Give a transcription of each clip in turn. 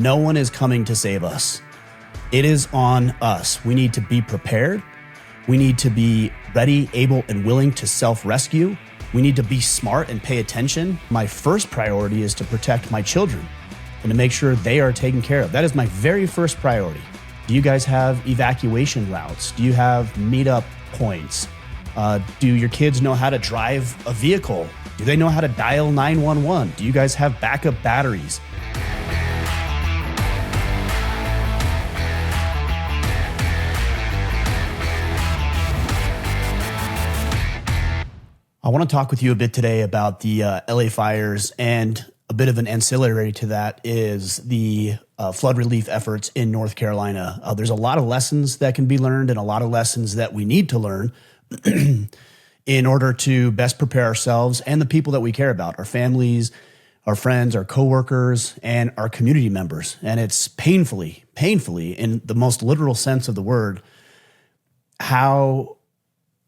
no one is coming to save us. It is on us. We need to be prepared. We need to be ready, able, and willing to self-rescue. We need to be smart and pay attention. My first priority is to protect my children and to make sure they are taken care of. That is my very first priority. Do you guys have evacuation routes? Do you have meetup points? Do your kids know how to drive a vehicle? Do they know how to dial 911? Do you guys have backup batteries? I want to talk with you a bit today about the LA fires, and a bit of an ancillary to that is the flood relief efforts in North Carolina. There's a lot of lessons that can be learned and a lot of lessons that we need to learn in order to best prepare ourselves and the people that we care about, our families, our friends, our coworkers, and our community members. And it's painfully, in the most literal sense of the word, how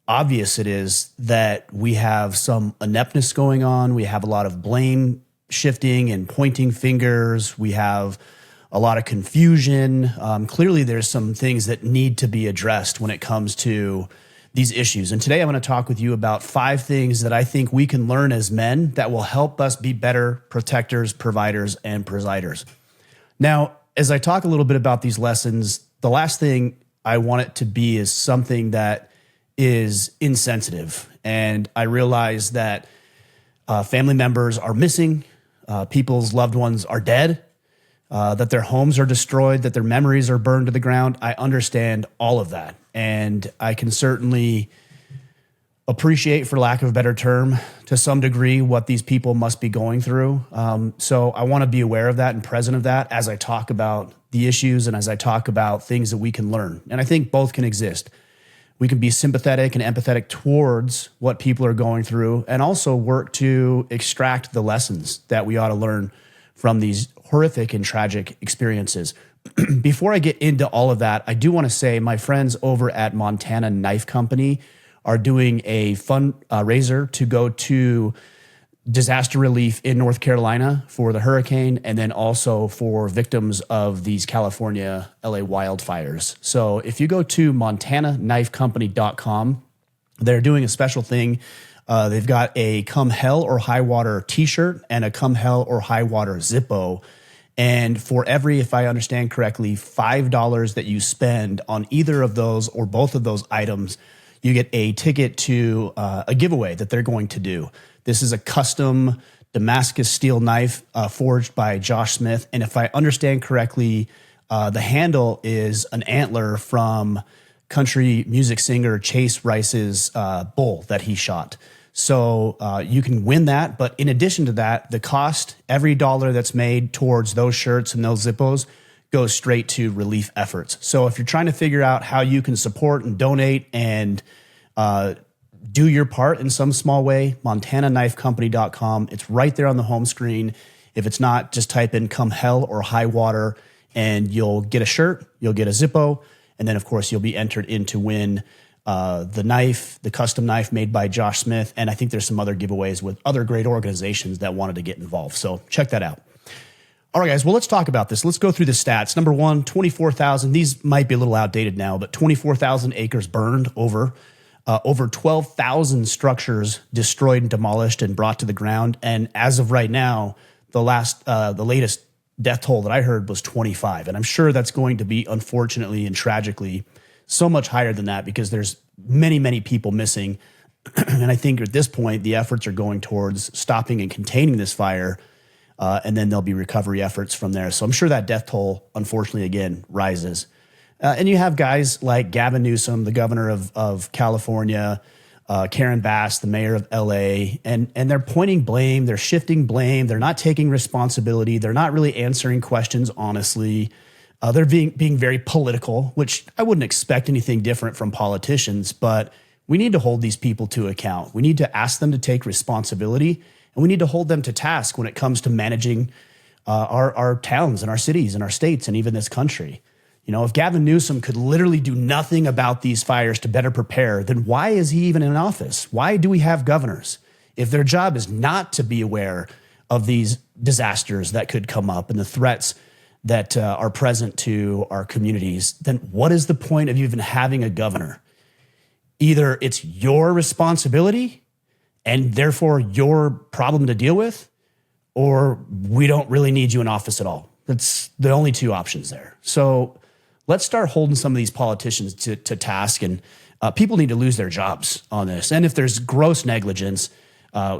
obvious it is that we have some ineptness going on. We have a lot of blame shifting and pointing fingers. We have a lot of confusion. Clearly, there's some things that need to be addressed when it comes to these issues. And today I'm going to talk with you about 5 things that I think we can learn as men that will help us be better protectors, providers, and presiders. Now, as I talk a little bit about these lessons, the last thing I want it to be is something that is insensitive. And I realize that family members are missing, people's loved ones are dead, that their homes are destroyed, that their memories are burned to the ground. I understand all of that. And I can certainly appreciate, for lack of a better term, to some degree, what these people must be going through. So I want to be aware of that and present of that as I talk about the issues and as I talk about things that we can learn. And I think both can exist. We can be sympathetic and empathetic towards what people are going through and also work to extract the lessons that we ought to learn from these horrific and tragic experiences. Before I get into all of that, I do want to say my friends over at Montana Knife Company are doing a fundraiser to go to disaster relief in North Carolina for the hurricane and then also for victims of these California LA wildfires. So if you go to montanaknifecompany.com, they're doing a special thing. They've got a Come Hell or High Water t-shirt and a Come Hell or High Water Zippo. And for every, if I understand correctly, $5 that you spend on either of those or both of those items, you get a ticket to a giveaway that they're going to do. This is a custom Damascus steel knife forged by Josh Smith. And if I understand correctly, the handle is an antler from country music singer Chase Rice's bull that he shot. So you can win that. But in addition to that, the cost, every dollar that's made towards those shirts and those Zippos goes straight to relief efforts. So if you're trying to figure out how you can support and donate and do your part in some small way, montanaknifecompany.com. It's right there on the home screen. If it's not, just type in Come Hell or High Water and you'll get a shirt, you'll get a Zippo, and then of course you'll be entered in to win the knife, the custom knife made by Josh Smith. And I think there's some other giveaways with other great organizations that wanted to get involved. So check that out. All right, guys, well, let's talk about this. Let's go through the stats. Number one, 24,000. These might be a little outdated now, but 24,000 acres burned over 12,000 structures destroyed and demolished and brought to the ground. And as of right now, the latest death toll that I heard was 25. And I'm sure that's going to be, unfortunately and tragically, so much higher than that because there's many, many people missing. And I think at this point, the efforts are going towards stopping and containing this fire. And then there'll be recovery efforts from there. So I'm sure that death toll, unfortunately, again, rises. And you have guys like Gavin Newsom, the governor of California, Karen Bass, the mayor of LA, and they're pointing blame, they're shifting blame, they're not taking responsibility, they're not really answering questions honestly. They're being very political, which I wouldn't expect anything different from politicians, but we need to hold these people to account. We need to ask them to take responsibility, and we need to hold them to task when it comes to managing our towns and our cities and our states and even this country. You know, if Gavin Newsom could literally do nothing about these fires to better prepare, then why is he even in office? Why do we have governors? If their job is not to be aware of these disasters that could come up and the threats that are present to our communities, then what is the point of even having a governor? Either it's your responsibility and therefore your problem to deal with, or we don't really need you in office at all. That's the only two options there. So let's start holding some of these politicians to task, and people need to lose their jobs on this. And if there's gross negligence,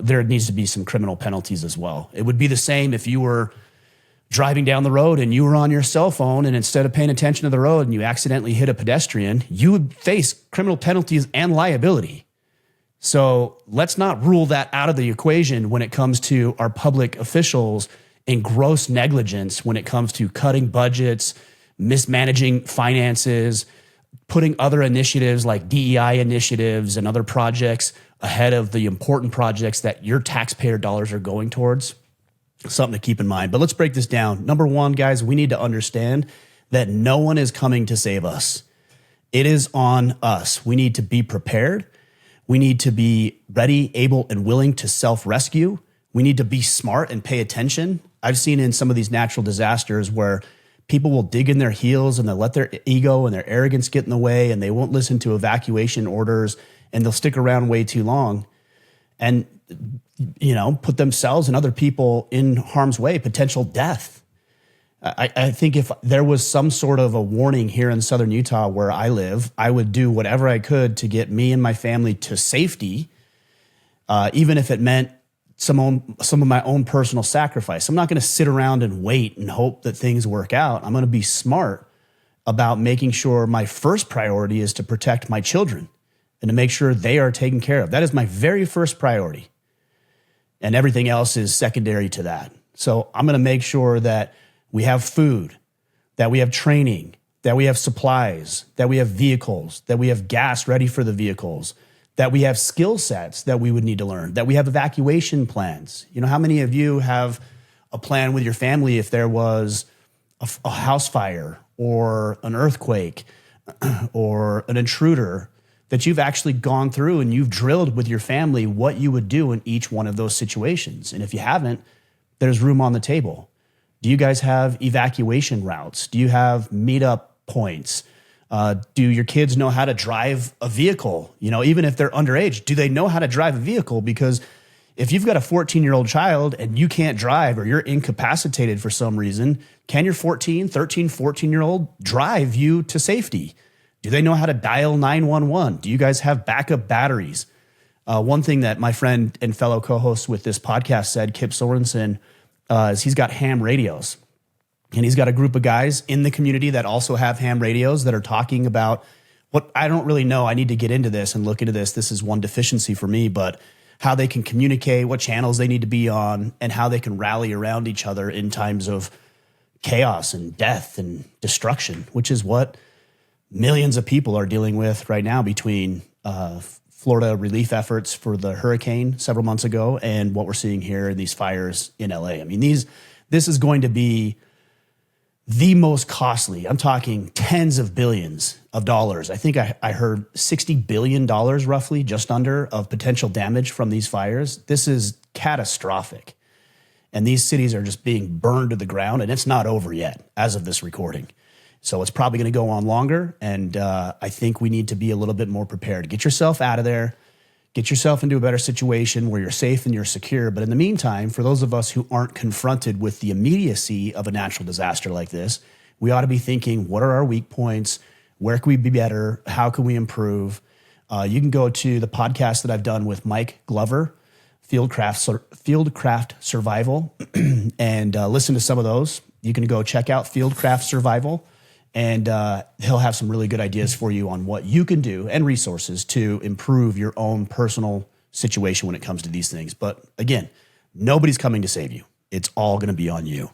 there needs to be some criminal penalties as well. It would be the same if you were driving down the road and you were on your cell phone, and instead of paying attention to the road and you accidentally hit a pedestrian, you would face criminal penalties and liability. So let's not rule that out of the equation when it comes to our public officials in gross negligence, when it comes to cutting budgets, mismanaging finances, putting other initiatives like DEI initiatives and other projects ahead of the important projects that your taxpayer dollars are going towards. Something to keep in mind. But let's break this down. Number one, guys, we need to understand that no one is coming to save us. It is on us. We need to be prepared. We need to be ready, able, and willing to self-rescue. We need to be smart and pay attention. I've seen in some of these natural disasters where people will dig in their heels and they'll let their ego and their arrogance get in the way, and they won't listen to evacuation orders, and they'll stick around way too long and, put themselves and other people in harm's way, potential death. I think if there was some sort of a warning here in southern Utah where I live, I would do whatever I could to get me and my family to safety, even if it meant some of my own personal sacrifice. I'm not going to sit around and wait and hope that things work out. I'm going to be smart about making sure my first priority is to protect my children and to make sure they are taken care of. That is my very first priority. And everything else is secondary to that. So I'm going to make sure that we have food, that we have training, that we have supplies, that we have vehicles, that we have gas ready for the vehicles, that we have skill sets that we would need to learn, that we have evacuation plans. How many of you have a plan with your family if there was a house fire or an earthquake or an intruder, that you've actually gone through and you've drilled with your family what you would do in each one of those situations? And if you haven't, there's room on the table. Do you guys have evacuation routes? Do you have meetup points? Do your kids know how to drive a vehicle? Even if they're underage, do they know how to drive a vehicle? Because if you've got a 14-year-old child and you can't drive, or you're incapacitated for some reason, can your 14-year-old drive you to safety? Do they know how to dial 911? Do you guys have backup batteries? One thing that my friend and fellow co-host with this podcast said, Kip Sorensen, is he's got ham radios. And he's got a group of guys in the community that also have ham radios that are talking about what I don't really know. I need to get into this and look into this. This is one deficiency for me, but how they can communicate, what channels they need to be on, and how they can rally around each other in times of chaos and death and destruction, which is what millions of people are dealing with right now between Florida relief efforts for the hurricane several months ago and what we're seeing here in these fires in LA. I mean, this is going to be the most costly. I'm talking tens of billions of dollars. I think I heard $60 billion roughly, just under, of potential damage from these fires. This is catastrophic. And these cities are just being burned to the ground, and it's not over yet as of this recording. So it's probably going to go on longer, and I think we need to be a little bit more prepared. Get yourself out of there. Get yourself into a better situation where you're safe and you're secure. But in the meantime, for those of us who aren't confronted with the immediacy of a natural disaster like this, we ought to be thinking, what are our weak points? Where can we be better? How can we improve? You can go to the podcast that I've done with Mike Glover, Fieldcraft Survival, and listen to some of those. You can go check out Fieldcraft Survival, and he'll have some really good ideas for you on what you can do and resources to improve your own personal situation when it comes to these things. But again, nobody's coming to save you. It's all going to be on you.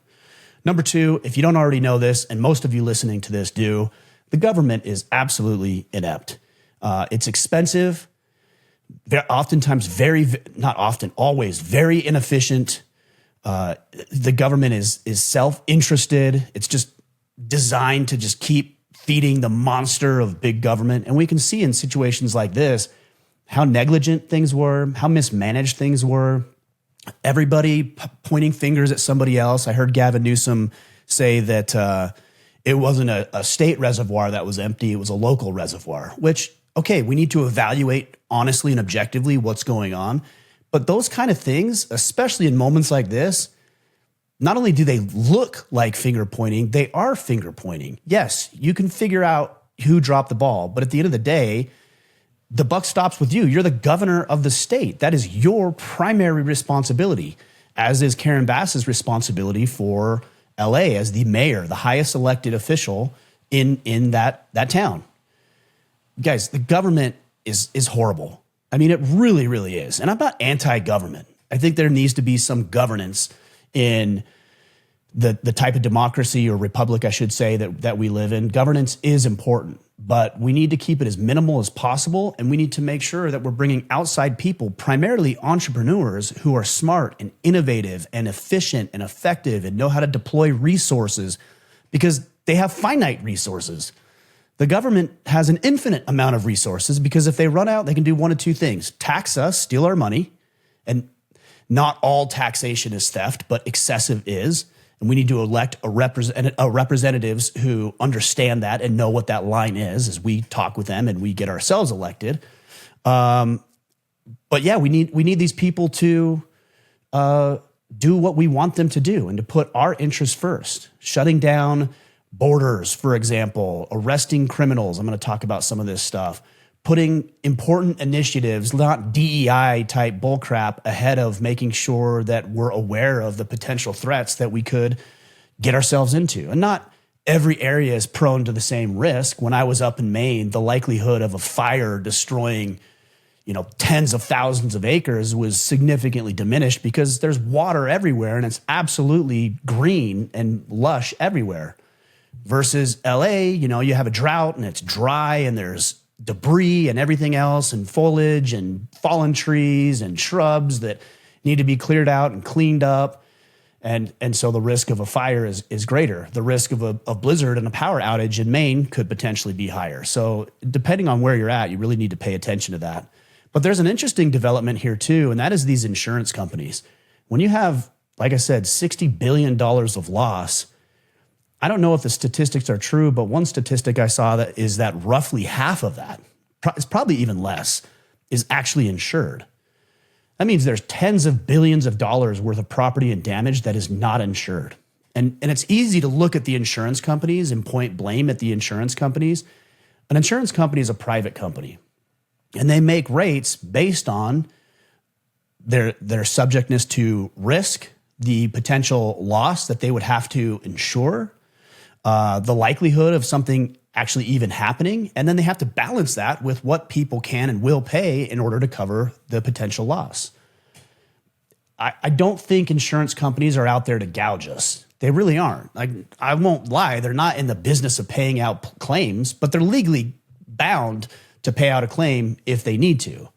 Number two, if you don't already know this, and most of you listening to this do, the government is absolutely inept. It's expensive, always very inefficient. The government is self-interested. It's just designed to just keep feeding the monster of big government. And we can see in situations like this how negligent things were, how mismanaged things were, everybody pointing fingers at somebody else. I heard Gavin Newsom say that it wasn't a state reservoir that was empty, it was a local reservoir, which, okay, we need to evaluate honestly and objectively what's going on. But those kind of things, especially in moments like this, not only do they look like finger pointing, they are finger pointing. Yes, you can figure out who dropped the ball, but at the end of the day, the buck stops with you. You're the governor of the state. That is your primary responsibility, as is Karen Bass's responsibility for LA as the mayor, the highest elected official in that town. Guys, the government is horrible. I mean, it really, really is. And I'm not anti-government. I think there needs to be some governance in the type of democracy or republic, I should say, that we live in. Governance is important, but we need to keep it as minimal as possible. And we need to make sure that we're bringing outside people, primarily entrepreneurs who are smart and innovative and efficient and effective and know how to deploy resources, because they have finite resources. The government has an infinite amount of resources, because if they run out, they can do one of two things: tax us, steal our money. And not all taxation is theft, but excessive is. And we need to elect representatives who understand that and know what that line is as we talk with them and we get ourselves elected. But yeah, we need these people to do what we want them to do and to put our interests first. Shutting down borders, for example, arresting criminals. I'm going to talk about some of this stuff. Putting important initiatives, not DEI type bullcrap, ahead of making sure that we're aware of the potential threats that we could get ourselves into. And not every area is prone to the same risk. When I was up in Maine, the likelihood of a fire destroying, tens of thousands of acres was significantly diminished, because there's water everywhere and it's absolutely green and lush everywhere. Versus LA, you have a drought and it's dry and there's debris and everything else, and foliage and fallen trees and shrubs that need to be cleared out and cleaned up. And so the risk of a fire is greater. The risk of a blizzard and a power outage in Maine could potentially be higher. So depending on where you're at, you really need to pay attention to that. But there's an interesting development here too, and that is these insurance companies. When you have, like I said, $60 billion of loss, I don't know if the statistics are true, but one statistic I saw is that roughly half of that, it's probably even less, is actually insured. That means there's tens of billions of dollars worth of property and damage that is not insured. And it's easy to look at the insurance companies and point blame at the insurance companies. An insurance company is a private company, and they make rates based on their subjectness to risk, the potential loss that they would have to insure, the likelihood of something actually even happening, and then they have to balance that with what people can and will pay in order to cover the potential loss. I don't think insurance companies are out there to gouge us. They really aren't. I won't lie, they're not in the business of paying out claims, but they're legally bound to pay out a claim if they need to.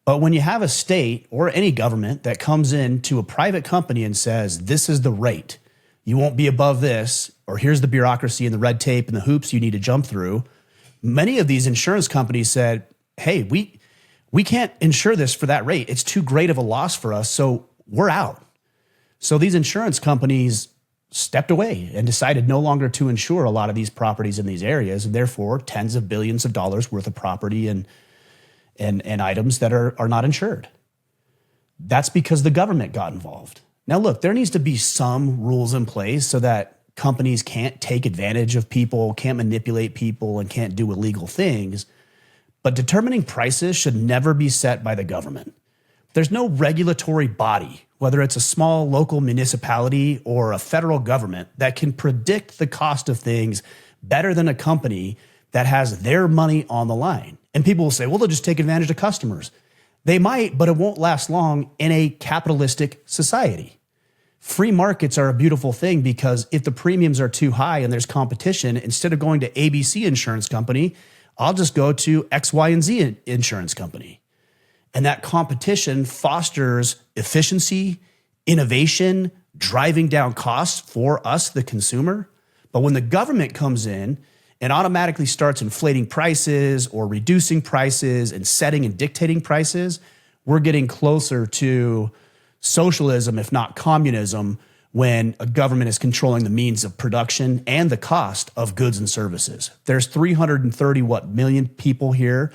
But when you have a state or any government that comes in to a private company and says, this is the rate, you won't be above this, or here's the bureaucracy and the red tape and the hoops you need to jump through. Many of these insurance companies said, hey, we can't insure this for that rate. It's too great of a loss for us, so we're out. So these insurance companies stepped away and decided no longer to insure a lot of these properties in these areas, and therefore tens of billions of dollars worth of property and items that are not insured. That's because the government got involved. Now, look, there needs to be some rules in place so that companies can't take advantage of people, can't manipulate people, and can't do illegal things. But determining prices should never be set by the government. There's no regulatory body, whether it's a small local municipality or a federal government, that can predict the cost of things better than a company that has their money on the line. And people will say, well, they'll just take advantage of customers. They might, but it won't last long in a capitalistic society. Free markets are a beautiful thing, because if the premiums are too high and there's competition, instead of going to ABC Insurance Company, I'll just go to X, Y, and Z Insurance Company. And that competition fosters efficiency, innovation, driving down costs for us, the consumer. But when the government comes in and automatically starts inflating prices or reducing prices and setting and dictating prices, we're getting closer to socialism, if not communism, when a government is controlling the means of production and the cost of goods and services. There's 330 million people here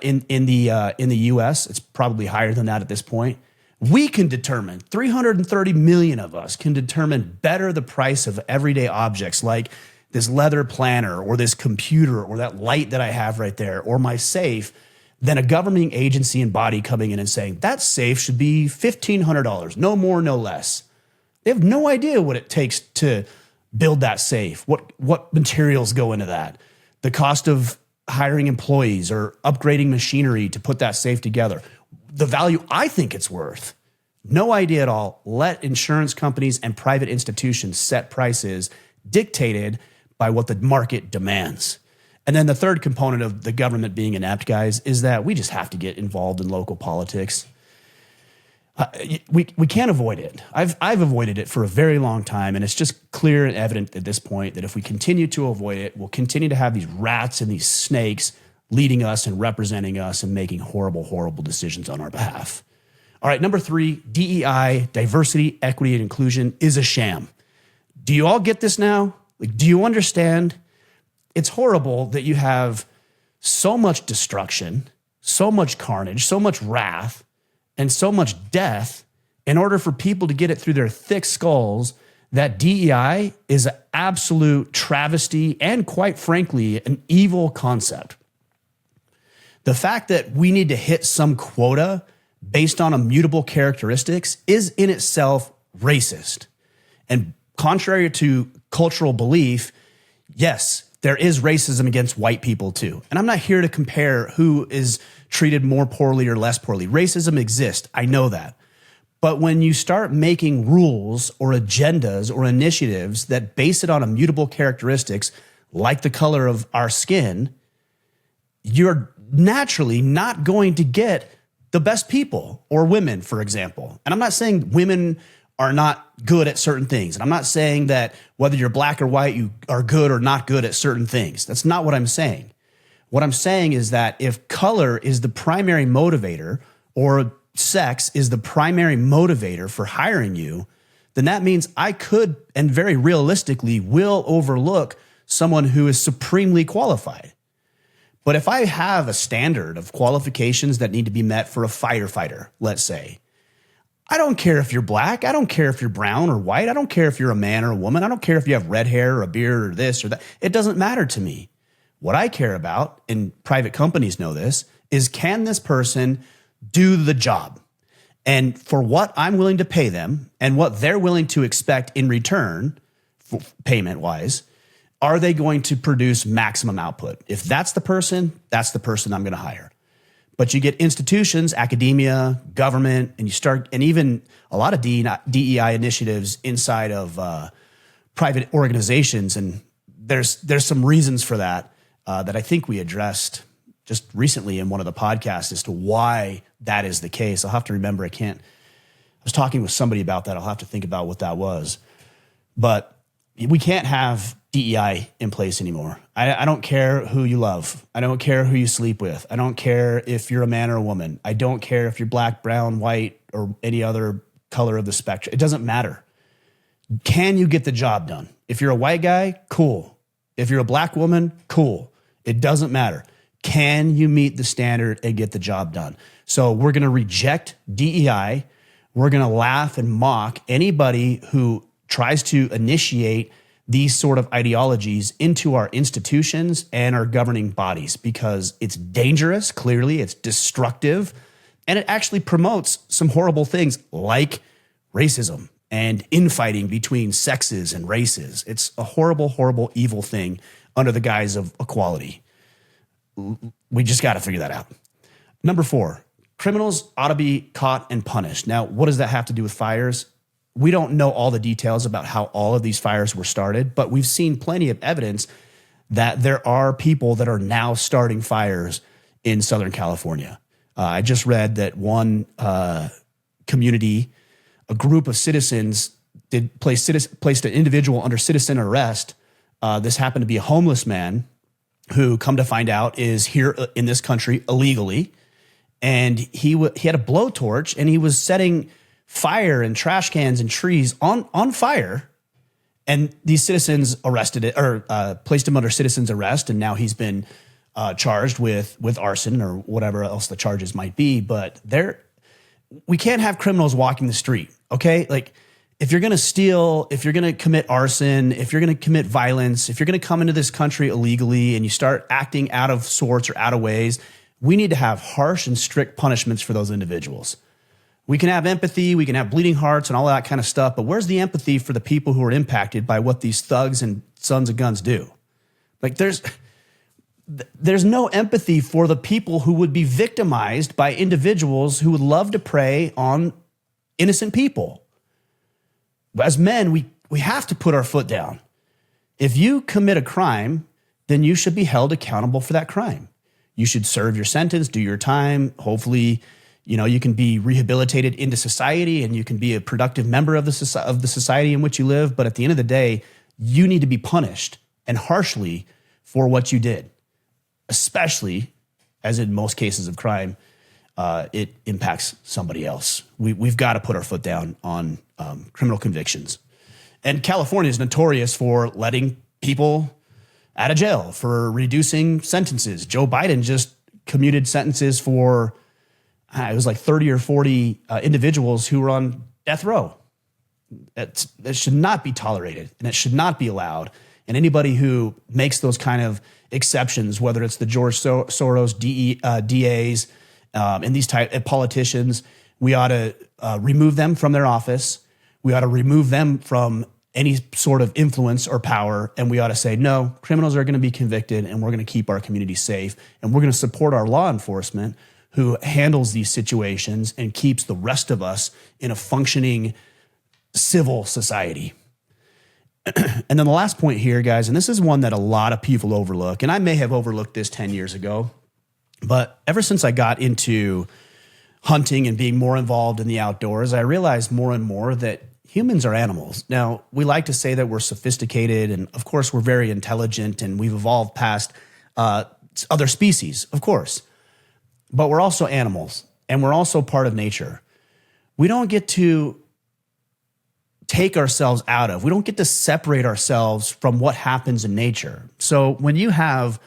in the U.S. It's probably higher than that at this point. We can determine, 330 million of us can determine better the price of everyday objects like this leather planner or this computer or that light that I have right there or my safe than a governing agency and body coming in and saying that safe should be $1,500, no more, no less. They have no idea what it takes to build that safe, what materials go into that, the cost of hiring employees or upgrading machinery to put that safe together, the value I think it's worth. No idea at all. Let insurance companies and private institutions set prices dictated by what the market demands. And then the third component of the government being inept, guys, is that we just have to get involved in local politics. We can't avoid it. I've avoided it for a very long time, and it's just clear and evident at this point that if we continue to avoid it, we'll continue to have these rats and these snakes leading us and representing us and making horrible, horrible decisions on our behalf. All right, number 3, DEI, diversity, equity, and inclusion is a sham. Do you all get this now? Like, do you understand? It's horrible that you have so much destruction, so much carnage, so much wrath, and so much death in order for people to get it through their thick skulls that DEI is an absolute travesty and, quite frankly, an evil concept. The fact that we need to hit some quota based on immutable characteristics is in itself racist. And contrary to cultural belief, yes, there is racism against white people too. And I'm not here to compare who is treated more poorly or less poorly. Racism exists. I know that. But when you start making rules or agendas or initiatives that base it on immutable characteristics, like the color of our skin, you're naturally not going to get the best people or women, for example. And I'm not saying women are not good at certain things. And I'm not saying that whether you're black or white, you are good or not good at certain things. That's not what I'm saying. What I'm saying is that if color is the primary motivator or sex is the primary motivator for hiring you, then that means I could and very realistically will overlook someone who is supremely qualified. But if I have a standard of qualifications that need to be met for a firefighter, let's say, I don't care if you're black. I don't care if you're brown or white. I don't care if you're a man or a woman. I don't care if you have red hair or a beard or this or that. It doesn't matter to me. What I care about, and private companies know this, is can this person do the job? And for what I'm willing to pay them and what they're willing to expect in return, payment-wise, are they going to produce maximum output? If that's the person I'm going to hire. But you get institutions, academia, government, and even a lot of DEI initiatives inside of private organizations. And there's some reasons for that that I think we addressed just recently in one of the podcasts as to why that is the case. I'll have to remember. I was talking with somebody about that. I'll have to think about what that was. But we can't have DEI in place anymore. I don't care who you love. I don't care who you sleep with. I don't care if you're a man or a woman. I don't care if you're black, brown, white, or any other color of the spectrum. It doesn't matter. Can you get the job done? If you're a white guy, cool. If you're a black woman, cool. It doesn't matter. Can you meet the standard and get the job done? So we're going to reject DEI. We're going to laugh and mock anybody who tries to initiate these sort of ideologies into our institutions and our governing bodies because it's dangerous, clearly, it's destructive, and it actually promotes some horrible things like racism and infighting between sexes and races. It's a horrible, horrible, evil thing under the guise of equality. We just got to figure that out. Number 4, criminals ought to be caught and punished. Now, what does that have to do with fires? We don't know all the details about how all of these fires were started, but we've seen plenty of evidence that there are people that are now starting fires in Southern California. I just read that one community, a group of citizens, placed an individual under citizen arrest. This happened to be a homeless man who, come to find out, is here in this country illegally. And he had a blowtorch and he was setting fire and trash cans and trees on fire. And these citizens arrested it or placed him under citizen's arrest. And now he's been charged with arson or whatever else the charges might be. But we can't have criminals walking the street. Okay. Like if you're going to steal, if you're going to commit arson, if you're going to commit violence, if you're going to come into this country illegally and you start acting out of sorts or out of ways, we need to have harsh and strict punishments for those individuals. We can have empathy, we can have bleeding hearts and all that kind of stuff, but where's the empathy for the people who are impacted by what these thugs and sons of guns do? Like there's no empathy for the people who would be victimized by individuals who would love to prey on innocent people. As men, we have to put our foot down. If you commit a crime, then you should be held accountable for that crime. You should serve your sentence, do your time, hopefully you can be rehabilitated into society and you can be a productive member of the society in which you live. But at the end of the day, you need to be punished and harshly for what you did, especially as in most cases of crime, it impacts somebody else. We've got to put our foot down on criminal convictions. And California is notorious for letting people out of jail, for reducing sentences. Joe Biden just commuted sentences for it was like 30 or 40 individuals who were on death row. That should not be tolerated and it should not be allowed. And anybody who makes those kind of exceptions, whether it's the George Soros DAs and these type of politicians, we ought to remove them from their office. We ought to remove them from any sort of influence or power. And we ought to say, no, criminals are going to be convicted and we're going to keep our community safe. And we're going to support our law enforcement who handles these situations and keeps the rest of us in a functioning civil society. And then the last point here, guys, and this is one that a lot of people overlook, and I may have overlooked this 10 years ago, but ever since I got into hunting and being more involved in the outdoors, I realized more and more that humans are animals. Now, we like to say that we're sophisticated, and of course, we're very intelligent, and we've evolved past other species, of course. But we're also animals, and we're also part of nature. We don't get to take ourselves we don't get to separate ourselves from what happens in nature. So when you have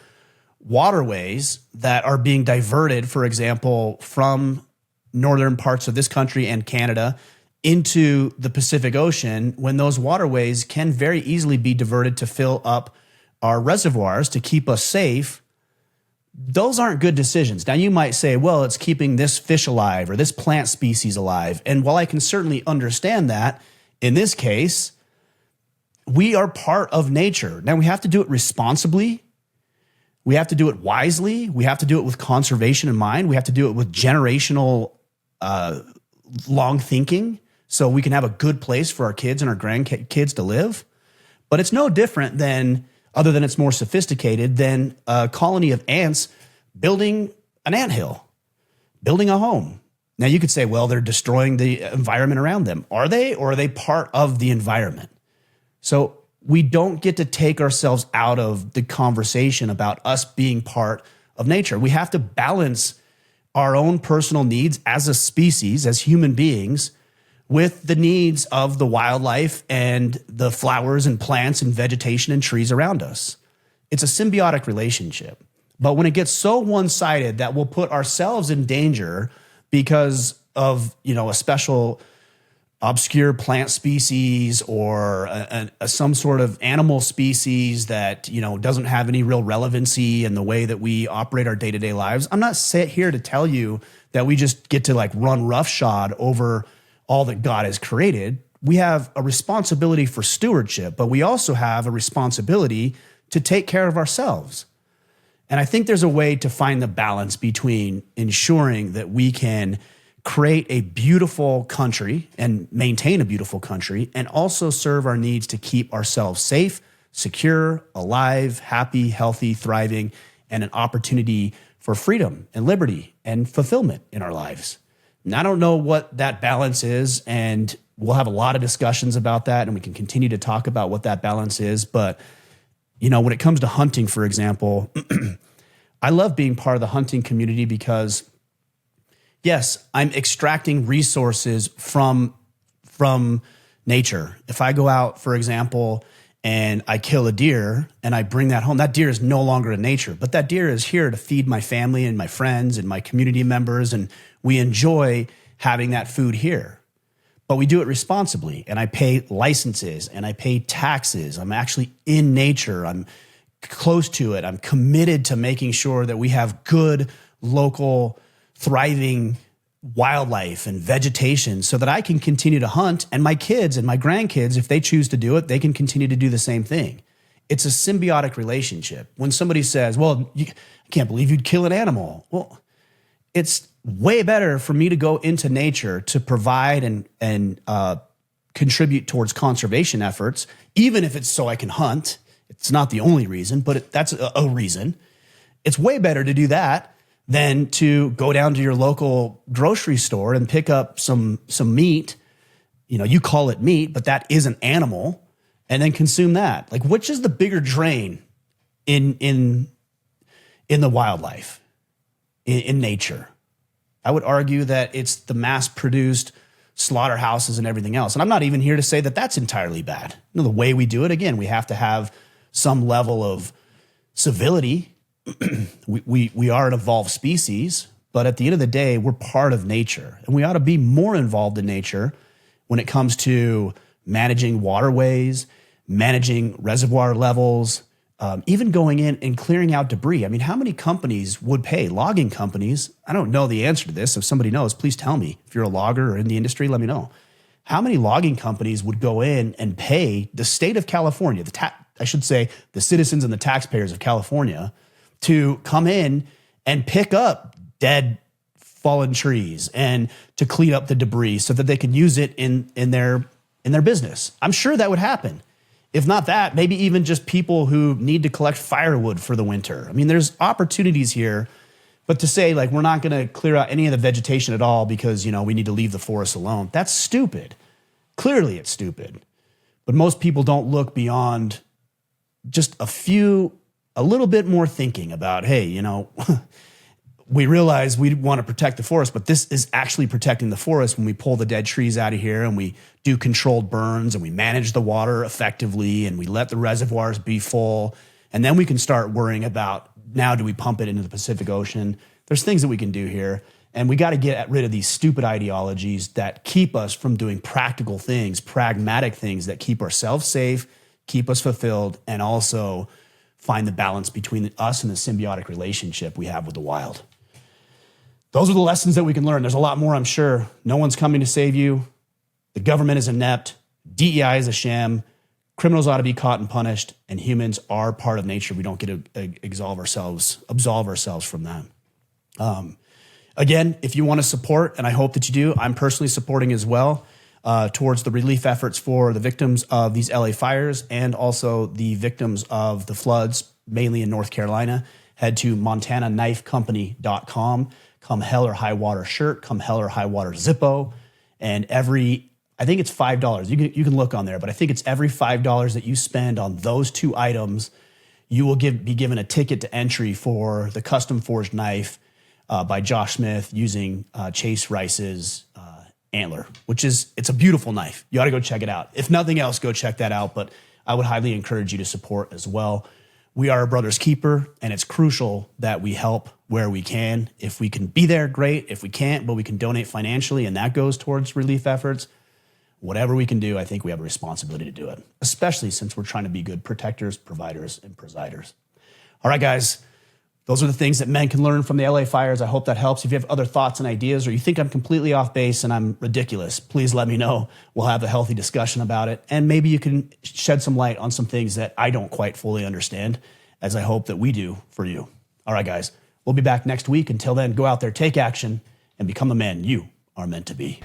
waterways that are being diverted, for example, from northern parts of this country and Canada into the Pacific Ocean, when those waterways can very easily be diverted to fill up our reservoirs to keep us safe, those aren't good decisions. Now, you might say, well, it's keeping this fish alive or this plant species alive. And while I can certainly understand that, in this case, we are part of nature. Now, we have to do it responsibly. We have to do it wisely. We have to do it with conservation in mind. We have to do it with generational long thinking so we can have a good place for our kids and our grandkids to live. But it's no different than, other than it's more sophisticated, than a colony of ants building an anthill, building a home. Now, you could say, well, they're destroying the environment around them. Are they, or are they part of the environment? So we don't get to take ourselves out of the conversation about us being part of nature. We have to balance our own personal needs as a species, as human beings, with the needs of the wildlife and the flowers and plants and vegetation and trees around us. It's a symbiotic relationship. But when it gets so one-sided that we'll put ourselves in danger because of, a special obscure plant species or some sort of animal species that, doesn't have any real relevancy in the way that we operate our day-to-day lives. I'm not here to tell you that we just get to run roughshod over all that God has created. We have a responsibility for stewardship, but we also have a responsibility to take care of ourselves. And I think there's a way to find the balance between ensuring that we can create a beautiful country and maintain a beautiful country and also serve our needs to keep ourselves safe, secure, alive, happy, healthy, thriving, and an opportunity for freedom and liberty and fulfillment in our lives. And I don't know what that balance is, and we'll have a lot of discussions about that, and we can continue to talk about what that balance is. But, when it comes to hunting, for example, I love being part of the hunting community because, Yes, I'm extracting resources from nature. If I go out, for example, and I kill a deer and I bring that home, that deer is no longer in nature, but that deer is here to feed my family and my friends and my community members, and we enjoy having that food here. But we do it responsibly, and I pay licenses and I pay taxes. I'm actually in nature. I'm close to it. I'm committed to making sure that we have good, local, thriving wildlife and vegetation so that I can continue to hunt, and my kids and my grandkids, if they choose to do it, they can continue to do the same thing. It's a symbiotic relationship. When somebody says, well, I can't believe you'd kill an animal. Well, it's way better for me to go into nature to provide and contribute towards conservation efforts, even if it's so I can hunt. It's not the only reason, but that's a reason. It's way better to do that than to go down to your local grocery store and pick up some meat. You know, you call it meat, but that is an animal, and then consume that. Like, which is the bigger drain in the wildlife, in nature? I would argue that it's the mass-produced slaughterhouses and everything else. And I'm not even here to say that that's entirely bad. You know, the way we do it, again, we have to have some level of civility. We are an evolved species, but at the end of the day, we're part of nature, and we ought to be more involved in nature when it comes to managing waterways, managing reservoir levels, even going in and clearing out debris. I mean, how many companies would pay? Logging companies, I don't know the answer to this. If somebody knows, please tell me. If you're a logger or in the industry, let me know. How many logging companies would go in and pay the state of California, I should say the citizens and the taxpayers of California, to come in and pick up dead, fallen trees and to clean up the debris so that they can use it in their business? I'm sure that would happen. If not that, maybe even just people who need to collect firewood for the winter. I mean, there's opportunities here, but to say like we're not going to clear out any of the vegetation at all because, you know, we need to leave the forest alone, that's stupid. Clearly it's stupid. But most people don't look beyond just a little bit more thinking about, hey, you know, we realize we want to protect the forest, but this is actually protecting the forest when we pull the dead trees out of here and we do controlled burns and we manage the water effectively and we let the reservoirs be full. And then we can start worrying about, now do we pump it into the Pacific Ocean? There's things that we can do here. And we got to get rid of these stupid ideologies that keep us from doing practical things, pragmatic things that keep ourselves safe, keep us fulfilled, and also find the balance between us and the symbiotic relationship we have with the wild. Those are the lessons that we can learn. There's a lot more, I'm sure. No one's coming to save you. The government is inept. DEI is a sham. Criminals ought to be caught and punished, and humans are part of nature. We don't get to absolve ourselves from that. Again, if you want to support, and I hope that you do, I'm personally supporting as well, towards the relief efforts for the victims of these LA fires and also the victims of the floods, mainly in North Carolina. Head to montanaknifecompany.com. Come hell or high water shirt, come hell or high water Zippo. And I think it's $5. You can look on there, but I think it's every $5 that you spend on those two items, you will be given a ticket to entry for the custom forged knife by Josh Smith using Chase Rice's antler, it's a beautiful knife. You ought to go check it out. If nothing else, go check that out. But I would highly encourage you to support as well. We are a brother's keeper, and it's crucial that we help where we can. If we can be there, great. If we can't, but we can donate financially, and that goes towards relief efforts. Whatever we can do, I think we have a responsibility to do it, especially since we're trying to be good protectors, providers, and presiders. All right, guys. Those are the things that men can learn from the LA fires. I hope that helps. If you have other thoughts and ideas, or you think I'm completely off base and I'm ridiculous, please let me know. We'll have a healthy discussion about it. And maybe you can shed some light on some things that I don't quite fully understand, as I hope that we do for you. All right, guys, we'll be back next week. Until then, go out there, take action, and become the man you are meant to be.